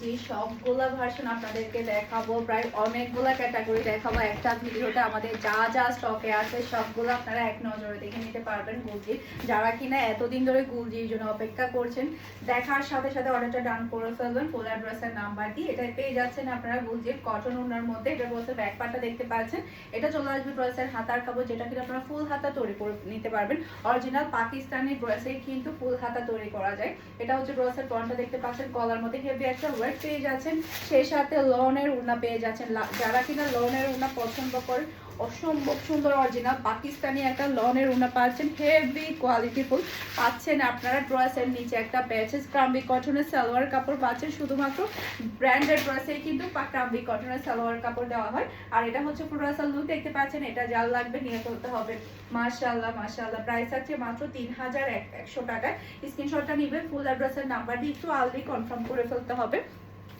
জি সবগুলা ভার্সন আপনাদেরকে দেখাবো, প্রায় অনেকগুলা ক্যাটাগরি দেখাবো একটা ভিডিওতে। আমাদের যা যা স্টকে আছে সবগুলো আপনারা এক নজরে দেখে নিতে পারবেন গুলজি। যারা কিনা এতদিন ধরে গুলজির জন্য অপেক্ষা করছেন, দেখার সাথে সাথে অর্ডারটা ডান করে ফেলবেন ফুল অ্যাড্রেসের নাম্বার দিয়ে। এটা পেয়ে যাচ্ছেন আপনারা গুলজির কটন ওনার মধ্যে। এটা বলছে ব্যাক পার্টটা দেখতে পাচ্ছেন, এটা চলে আসবে ড্রেসের হাতার কাপড়, যেটা কিনা আপনারা ফুল হাতা তৈরি করে নিতে পারবেন। অরিজিনাল পাকিস্তানি ড্রেসে কিন্তু ফুল হাতা তৈরি করা যায়। এটা হচ্ছে ড্রেসের ফ্রন্টটা দেখতে পাচ্ছেন, গলার মধ্যে হেভি একটা ওয়ার্ক পেয়ে যাচ্ছেন, সেই সাথে লনের উড়না পেয়ে যাচ্ছেন। যারা কিনা লনের উড়না পছন্দ করেন, অসম্ভব সুন্দর অরিজিনাল পাকিস্তানি একটা লনের উড়না পাচ্ছেন, হেভি কোয়ালিটিফুল পাচ্ছেন আপনারা। ড্রেসের নিচে একটা প্যাচেস ক্রাম্বি কটনের সালোয়ার কাপড় পাচ্ছেন। শুধুমাত্র ব্র্যান্ডেড ড্রেসে কিন্তু ক্রাম্বি কটনের সালোয়ার কাপড় দেওয়া হয়। আর এটা হচ্ছে পুরো লুক দেখতে পাচ্ছেন, এটা যার লাগবে নিয়ে ফেলতে হবে। মাশাআল্লাহ মাশাআল্লাহ, প্রাইস আছে মাত্র 3100 টাকায়। স্ক্রিনশটটা নেবেন, ফুল অ্যাড্রেসের নাম্বার দিয়ে একটু অলরেডি কনফার্ম করে ফেলতে হবে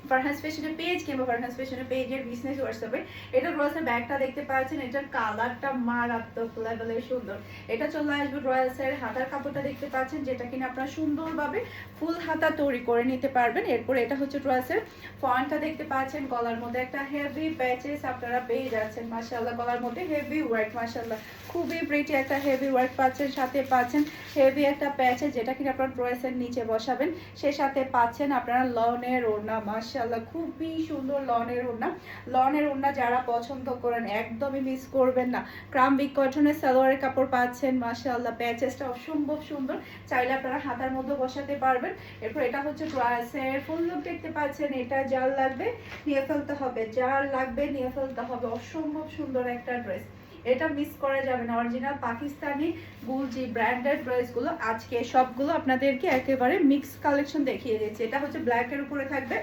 ফারহাস ফ্যাশনের পেজ কিংবা ফারহাস ফ্যাশনের পেজের বিজনেস হোয়াটসঅ্যাপে। এটা ড্রেসের ব্যাগটা দেখতে পাচ্ছেন, এটার কালারটা মারাত্মক লেভেলের সুন্দর। এটা চলে আসবে ড্রেসের হাতার কাপড়টা দেখতে পাচ্ছেন, যেটা কিনা আপনারা সুন্দরভাবে ফুল হাতা তৈরি করে নিতে পারবেন। এরপর এটা হচ্ছে ড্রেসের ফন্টটা দেখতে পাচ্ছেন, গলার মধ্যে একটা হেভি প্যাচেস আপনারা পেয়ে যাচ্ছেন। মাশাআল্লাহ, গলার মধ্যে হেভি ওয়ার্ক, মাশাআল্লাহ খুবই প্রিটি একটা হেভি ওয়ার্ক পাচ্ছেন। সাথে পাচ্ছেন হেভি একটা প্যাচেস, যেটা কিনা আপনারা ড্রেসের নিচে বসাবেন। সে সাথে পাচ্ছেন আপনারা লনের ওড়না, মাশাআল্লাহ খুবই সুন্দর লনের ওড়না। লনের ওড়না যারা পছন্দ করেন একদমই মিস করবেন না। ক্রাম্বিক কটনের সালোয়ারের কাপড় পাচ্ছেন, মাশাআল্লাহ প্যাচেসটা অসম্ভব সুন্দর, চাইলে আপনারা হাতার মধ্যে বসাতে পারবেন। এরপর এটা হচ্ছে ড্রেসের ফুল লুক দেখতে পাচ্ছেন, এটা যার লাগবে নিয়ে ফেলতে হবে, যার লাগবে নিয়ে ফেলতে হবে। অসম্ভব সুন্দর একটা ড্রেস, এটা মিস করা যাবে না। অরিজিনাল পাকিস্তানি গুলজি ব্র্যান্ডেড ড্রেসগুলো আজকে সবগুলো আপনাদেরকে একেবারে মিক্স কালেকশন দেখিয়ে দিয়েছি। এটা হচ্ছে ব্ল্যাকের উপরে থাকবে।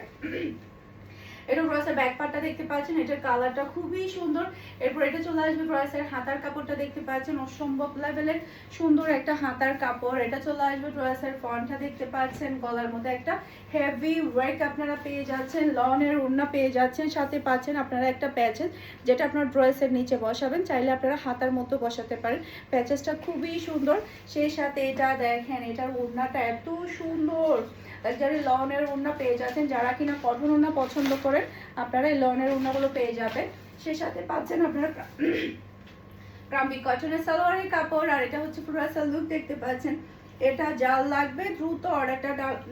এটা ড্রেসের ব্যাক পার্টটা দেখতে পাচ্ছেন, এটার কালারটা খুবই সুন্দর। এরপর এটা চলে আসবে ড্রেসের হাতার কাপড়টা দেখতে পাচ্ছেন, অসম্ভব লেভেলের সুন্দর একটা হাতার কাপড়। এটা চলে আসবে ড্রেসের ফন্টটা দেখতে পাচ্ছেন, গলার মধ্যে একটা হেভি ওয়ার্ক আপনারা পেয়ে যাচ্ছেন, লনের ওড়না পেয়ে যাচ্ছেন। সাথে পাচ্ছেন আপনারা একটা প্যাচেস, যেটা আপনার ড্রেসের নিচে বসাবেন, চাইলে আপনারা হাতার মতো বসাতে পারেন। প্যাচেসটা খুবই সুন্দর। সেই সাথে এটা দেখেন, এটার ওড়নাটা এত সুন্দর, লাক্সারি লনের ওড়না পেয়ে যাচ্ছেন। যারা কিনা কটন ওড়না পছন্দ করেন আপনারা এই লনের ওড়নাগুলো পেয়ে যাবেন। সেই সাথে পাচ্ছেন আপনারা ক্রাম্বি কটনের সালোয়ারের কাপড়। আর এটা হচ্ছে পুরো লুক দেখতে পাচ্ছেন। এটা যার লাগবে দ্রুত অর্ডারটা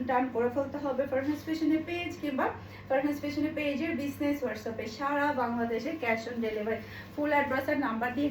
ডান করে ফেলতে হবে ফারহাস ফ্যাশনের পেজ কিংবা ফারহাস ফ্যাশনের পেজের বিজনেস হোয়াটসঅ্যাপে। সারা বাংলাদেশে cash on delivery, full address আর নাম্বার দিয়ে